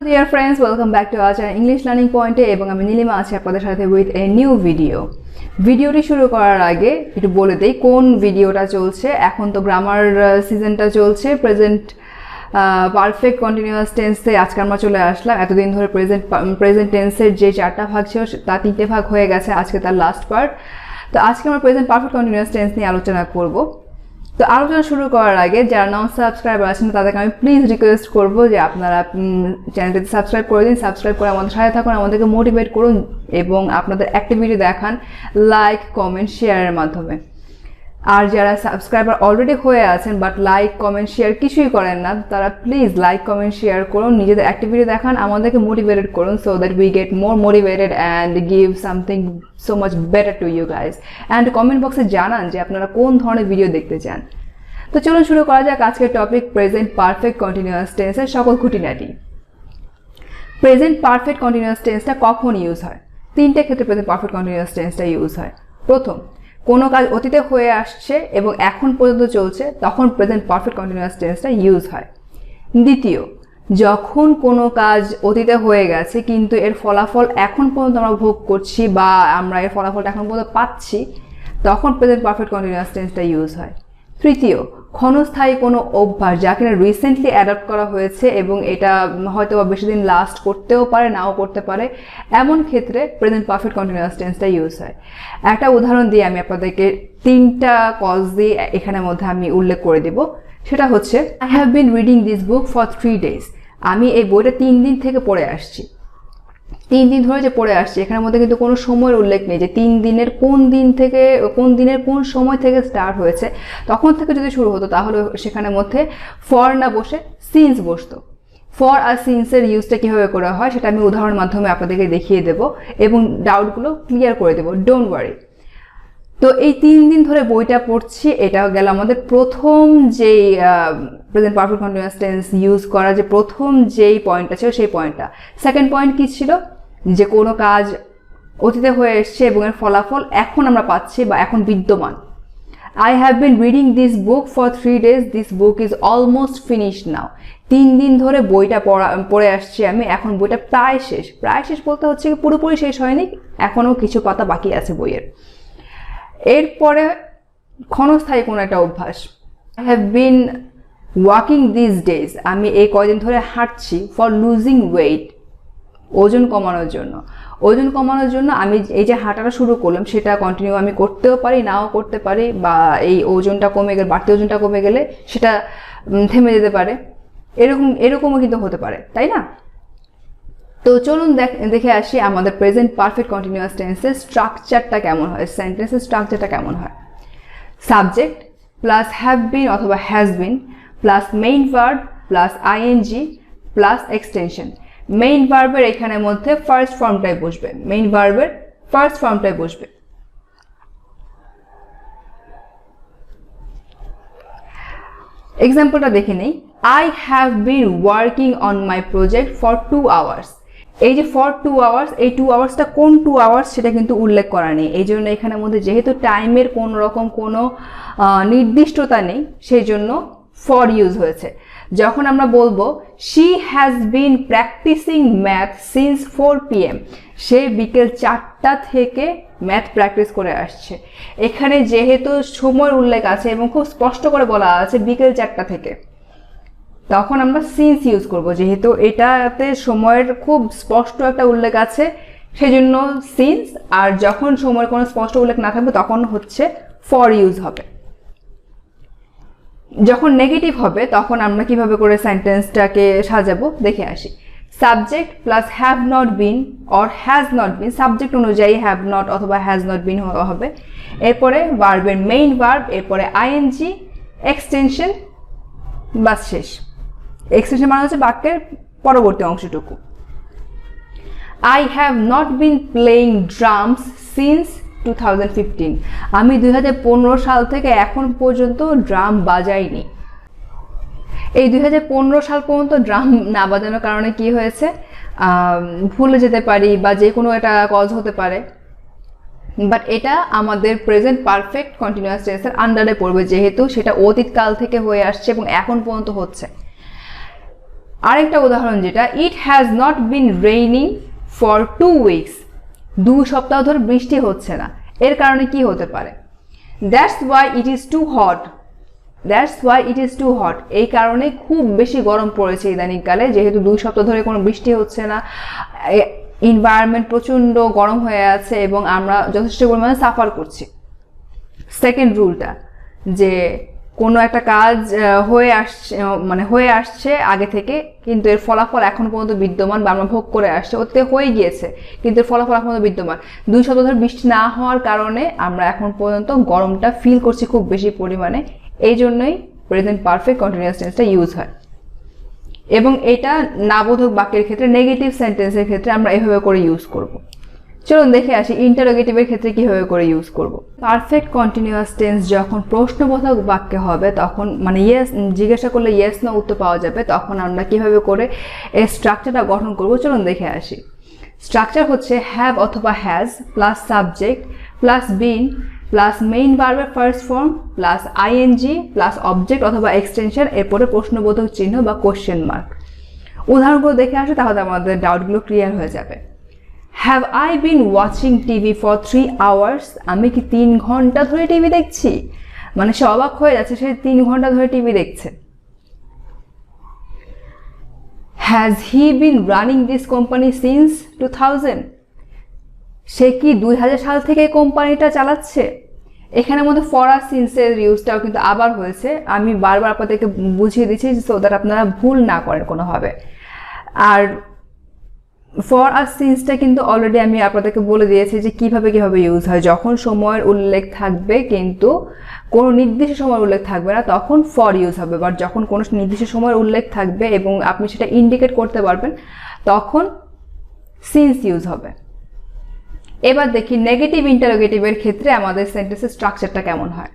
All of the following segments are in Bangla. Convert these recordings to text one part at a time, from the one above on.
Dear friends, welcome back to our channel English Learning Point এবং আমি নীলিমা আছি আপনাদের সাথে with a new video. ভিডিওটি শুরু করার আগে একটু বলে দেই কোন ভিডিওটা চলছে। এখন তো গ্রামার সিজনটা চলছে। প্রেজেন্ট পারফেক্ট কন্টিনিউয়াস টেন্সে আজকে আমরা চলে আসলাম। এতদিন ধরে প্রেজেন্ট টেন্সের যে চারটা ভাগ ছিল তার তিনটে ভাগ হয়ে গেছে, আজকে তার লাস্ট পার্ট। তো আজকে আমরা প্রেজেন্ট পারফেক্ট কন্টিনিউয়াস টেন্স নিয়ে আলোচনা করব। তো আলোচনা শুরু করার আগে যারা নন সাবস্ক্রাইবার আছেন তাদেরকে আমি প্লিজ রিকোয়েস্ট করব যে আপনারা চ্যানেলটিতে সাবস্ক্রাইব করে দিন। সাবস্ক্রাইব করে আমাদের সাথে থাকুন, আমাদেরকে মোটিভেট করুন এবং আপনাদের অ্যাক্টিভিটি দেখান লাইক, কমেন্ট, শেয়ারের মাধ্যমে। আর যারা সাবস্ক্রাইবার অলরেডি হয়ে আছেন বাট লাইক, কমেন্ট, শেয়ার কিছুই করেন না, তারা প্লিজ লাইক, কমেন্ট, শেয়ার করুন, নিজেদের অ্যাক্টিভিটি দেখান, আমাদেরকে মোটিভেটেড করুন so that we get more motivated and give something so much better to you guys. And comment বক্সে জানান যে আপনারা কোন ধরনের ভিডিও দেখতে চান। তো চলুন শুরু করা যাক আজকের টপিক, প্রেজেন্ট পারফেক্ট কন্টিনিউয়াস টেন্সের সকল খুঁটিনাটি। প্রেজেন্ট পারফেক্ট কন্টিনিউয়াস টেন্সটা কখন ইউজ হয়? তিনটে ক্ষেত্রে প্রেজেন্ট পারফেক্ট কন্টিনিউয়াস টেন্সটা ইউজ হয়। প্রথম, কোনো কাজ অতীতে হয়ে আসছে এবং এখন পর্যন্ত চলছে, তখন প্রেজেন্ট পারফেক্ট কন্টিনিউয়াস টেন্সটা ইউজ হয়। দ্বিতীয়, যখন কোনো কাজ অতীতে হয়ে গেছে কিন্তু এর ফলাফল এখন পর্যন্ত আমরা ভোগ করছি বা আমরা এর ফলাফলটা এখন পর্যন্ত পাচ্ছি, তখন প্রেজেন্ট পারফেক্ট কন্টিনিউয়াস টেন্সটা ইউজ হয়। তৃতীয়, ক্ষণস্থায়ী কোনো অভ্যাস যা কিনা রিসেন্টলি অ্যাডপ্ট করা হয়েছে এবং এটা হয়তো বা বেশি দিন লাস্ট করতেও পারে, নাও করতে পারে, এমন ক্ষেত্রে প্রেজেন্ট পারফেক্ট কন্টিনিউয়াস টেন্সটা ইউজ হয়। একটা উদাহরণ দিয়ে আমি আপনাদেরকে তিনটা কজ দিয়ে এখানের মধ্যে আমি উল্লেখ করে দেব। সেটা হচ্ছে, I have been reading this book for 3 days। আমি এই বইটা 3 দিন থেকে পড়ে আসছি। 3 দিন ধরে যে পড়ে আসছি, এখানের মধ্যে কিন্তু কোনো সময়ের উল্লেখ নেই যে 3 দিনের কোন দিন থেকে, কোন দিনের কোন সময় থেকে স্টার্ট হয়েছে। তখন থেকে যদি শুরু হতো তাহলে সেখানের মধ্যে ফর না বসে সিন্স বসতো। ফর আর সিন্সের ইউজটা কীভাবে করা হয় সেটা আমি উদাহরণের মাধ্যমে আপনাদেরকে দেখিয়ে দেব এবং ডাউটগুলো ক্লিয়ার করে দেবো, ডোন্ট ওয়ারি। তো এই 3 দিন ধরে বইটা পড়ছি, এটা গেল আমাদের প্রথম যেই present perfect continuous tense use করা যে প্রথম যেই পয়েন্টটা ছিল সেই পয়েন্টটা। সেকেন্ড পয়েন্ট কী ছিল? যে কোনো কাজ অতীতে হয়ে এসছে এবং এর ফলাফল এখন আমরা পাচ্ছি বা এখন বিদ্যমান। I have been reading this book for 3 days, this book is almost finished now. 3 দিন ধরে বইটা পড়ে আসছি আমি, এখন বইটা প্রায় শেষ। প্রায় শেষ বলতে হচ্ছে কি পুরোপুরি শেষ হয়নি, এখনও কিছু পাতা বাকি আছে বইয়ের। এরপরে ক্ষণস্থায়ী কোনো একটা অভ্যাস, I have been walking this days. আমি এই কয়দিন ধরে হাঁটছি ফর লুজিং ওয়েট, ওজন কমানোর জন্য। ওজন কমানোর জন্য আমি এই যে হাঁটাটা শুরু করলাম সেটা কন্টিনিউ আমি করতেও পারি, নাও করতে পারি, বা এই ওজনটা কমে গেলে, বাড়তি ওজনটা কমে গেলে সেটা থেমে যেতে পারে, এরকমও কিন্তু হতে পারে, তাই না? তো চলুন দেখে আসি আমাদের প্রেজেন্ট পারফেক্ট কন্টিনিউয়াস টেন্সের স্ট্রাকচারটা কেমন হয়, সেন্টেন্সের স্ট্রাকচারটা কেমন হয়। সাবজেক্ট প্লাস হ্যাভ বিন অথবা has been plus main verb plus ING plus extension. Main ভার্বের এখানের মধ্যে ফার্স্ট ফর্মটাই বসবে, মেইন ভার্বের ফার্স্ট ফর্মটাই বসবে। এক্সাম্পলটা দেখে নেই। I have been working on my project for 2 hours। এই যে ফর 2 hours, এই 2 hoursটা কোন 2 hours সেটা কিন্তু উল্লেখ করা নেই। এই জন্য এখানের মধ্যে যেহেতু টাইমের কোনো রকম কোনো নির্দিষ্টতা নেই, সেই জন্য ফর ইউজ হয়েছে। যখন আমরা বলবো she has been practising math since 4 PM, সে বিকেল 4টা থেকে ম্যাথ প্র্যাকটিস করে আসছে। এখানে যেহেতু সময়ের উল্লেখ আছে এবং খুব স্পষ্ট করে বলা আছে বিকেল 4টা থেকে, তখন আমরা সিন্স ইউজ করব। যেহেতু এটাতে সময়ের খুব স্পষ্ট একটা উল্লেখ আছে সেই জন্য সিন্স, আর যখন সময়ের কোনো স্পষ্ট উল্লেখ না থাকবে তখন হচ্ছে ফর ইউজ হবে। যখন নেগেটিভ হবে তখন আমরা কিভাবে করে সেন্টেন্সটাকে সাজাবো দেখে আসি। Subject plus have not been or has not been, subject অনুযায়ী হ্যাভ নট অথবা হ্যাজ নট বিন হবে। এরপরে ভার্বের মেইন ভার্ব, এরপরে আইএনজি, এক্সটেনশন, বাস শেষ। এক্সটেনশন মানে হচ্ছে বাক্যের পরবর্তী অংশটুকু। I have not been playing drums since 2015। আমি 2015 সাল থেকে এখন পর্যন্ত ড্রাম বাজাইনি। এই 2015 সাল পর্যন্ত ড্রাম না বাজানোর কারণে কি হয়েছে, ভুলে যেতে পারি বা যে কোনো একটা কজ হতে পারে, বাট এটা আমাদের প্রেজেন্ট পারফেক্ট কন্টিনিউয়াস টেন্সের আন্ডারে পড়বে যেহেতু সেটা অতীতকাল থেকে হয়ে আসছে এবং এখন পর্যন্ত হচ্ছে। আরেকটা উদাহরণ যেটা, it has not been raining for 2 weeks, 2 সপ্তাহ ধরে বৃষ্টি হচ্ছে না। এর কারণে কি হতে পারে? That's why it is too hot, that's why it is too hot, এই কারণে খুব বেশি গরম পড়েছে ইদানিংকালে, যেহেতু 2 সপ্তাহ ধরে কোনো বৃষ্টি হচ্ছে না, এনভায়রনমেন্ট প্রচণ্ড গরম হয়ে আছে এবং আমরা যথেষ্ট পরিমাণে সাফার করছি। সেকেন্ড রুলটা, যে কোনো একটা কাজ হয়ে আসছে আগে থেকে, কিন্তু এর ফলাফল এখন পর্যন্ত বিদ্যমান বা আমরা ভোগ করে আসছে, ওতে হয়ে গিয়েছে কিন্তু এর ফলাফল এখন পর্যন্ত বিদ্যমান। 2 সপ্তাহ ধরে বৃষ্টি না হওয়ার কারণে আমরা এখন পর্যন্ত গরমটা ফিল করছি খুব বেশি পরিমাণে, এই জন্যই প্রেজেন্ট পারফেক্ট কন্টিনিউয়াস টেন্সটা ইউজ হয়। এবং এটা নাবোধক বাক্যের ক্ষেত্রে, নেগেটিভ সেন্টেন্সের ক্ষেত্রে আমরা এভাবে করে ইউজ করব। চলুন দেখে আসি ইন্টারোগেটিভের ক্ষেত্রে কিভাবে করে ইউজ করব। পারফেক্ট কন্টিনিউয়াস টেন্স যখন প্রশ্নবোধক বাক্যে হবে, তখন মানে জিজ্ঞাসা করলে ইয়েস নো উত্তর পাওয়া যাবে, তখন আমরা কিভাবে করে এই স্ট্রাকচারটা গঠন করব চলুন দেখে আসি। স্ট্রাকচার হচ্ছে হ্যাভ অথবা has plus subject plus been plus main ভার্বের first form plus ING plus object অথবা এক্সটেনশন, এরপরে প্রশ্নবোধক চিহ্ন বা কোশ্চেন মার্ক। উদাহরণগুলো দেখে আসে, তাহলে আমাদের ডাউটগুলো ক্লিয়ার হয়ে যাবে। Have I been watching TV for 3 hours, আমি কি 3 ঘন্টা ধরে টিভি দেখছি? মানে সে অবাক হয়ে যাচ্ছে, সে 3 ঘন্টা ধরে টিভি দেখছে। Has he been running this company since 2000, সে কি 2000 সাল থেকে কোম্পানিটা চালাচ্ছে? এখানের মধ্যে ফর আর সিন্সের ইউজটাও কিন্তু আবার হয়েছে, আমি বারবার আপনাদেরকে বুঝিয়ে দিচ্ছি সো দ্যাট আপনারা ভুল না করেন কোনোভাবে। আর ফর আর সিন্সটা কিন্তু অলরেডি আমি আপনাদেরকে বলে দিয়েছি যে কিভাবে ইউজ হয়। যখন সময়ের উল্লেখ থাকবে কিন্তু কোনো নির্দিষ্ট সময়ের উল্লেখ থাকবে না, তখন ফর ইউজ হবে, বাট যখন কোনো নির্দিষ্ট সময়ের উল্লেখ থাকবে এবং আপনি সেটা ইন্ডিকেট করতে পারবেন, তখন সিন্স ইউজ হবে। এবার দেখি নেগেটিভ ইন্টারোগেটিভের ক্ষেত্রে আমাদের সেন্টেন্সের স্ট্রাকচারটা কেমন হয়।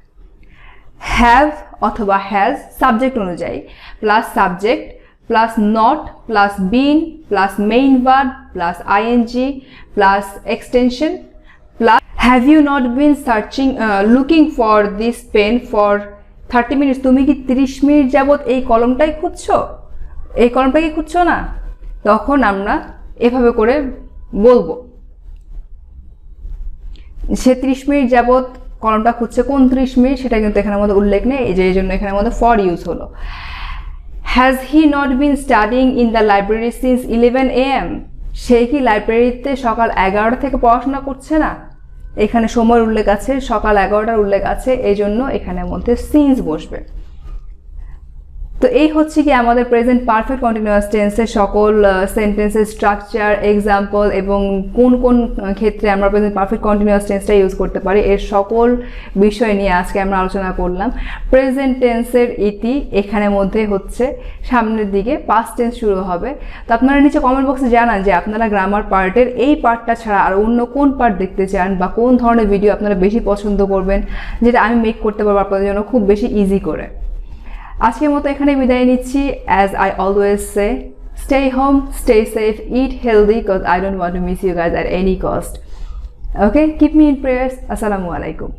হ্যাভ অথবা হ্যাজ সাবজেক্ট অনুযায়ী plus subject plus not plus been plus main verb plus ING plus extension plus have you not been looking for this pen for 30 minutes, তুমি কি 30 মিনিট যাবত এই কলমটাই খুঁজছো, এই কলমটাকে খুঁজছো না? তখন আমরা এভাবে করে বলবো, সে 30 মিনিট যাবত কলমটা খুঁজছে, কোন 30 মিনিট সেটা কিন্তু এখানের মধ্যে উল্লেখ নেই, এই জন্য এখানের মধ্যে ফর ইউজ হলো। Has he not been studying in the library since 11 AM, সে কি লাইব্রেরিতে সকাল 11টা থেকে পড়াশোনা করছে না? এখানে সময়ের উল্লেখ আছে, সকাল 11টার উল্লেখ আছে, এই জন্য এখানের মধ্যে সিন্স বসবে। তো এই হচ্ছে কি আমাদের প্রেজেন্ট পারফেক্ট কন্টিনিউয়াস টেন্সের সকল সেন্টেন্সের স্ট্রাকচার, এক্সাম্পল এবং কোন কোন ক্ষেত্রে আমরা প্রেজেন্ট পারফেক্ট কন্টিনিউয়াস টেন্সটা ইউজ করতে পারি, এর সকল বিষয় নিয়ে আজকে আমরা আলোচনা করলাম। প্রেজেন্ট টেন্সের ইতি এখানের মধ্যে হচ্ছে সামনের দিকে পাস্ট টেন্স শুরু হবে। তো আপনারা নিচে কমেন্ট বক্সে জানান যে আপনারা গ্রামার পার্টের এই পার্টটা ছাড়া আর অন্য কোন পার্ট দেখতে চান বা কোন ধরনের ভিডিও আপনারা বেশি পছন্দ করবেন, যেটা আমি মেক করতে পারবো আপনাদের জন্য খুব বেশি ইজি করে। আজকের মতো এখানে বিদায় নিচ্ছি। As I always say, stay home, stay safe, eat healthy, because I don't want to miss you guys at any cost. Okay, keep me in prayers. আসসালামু আলাইকুম।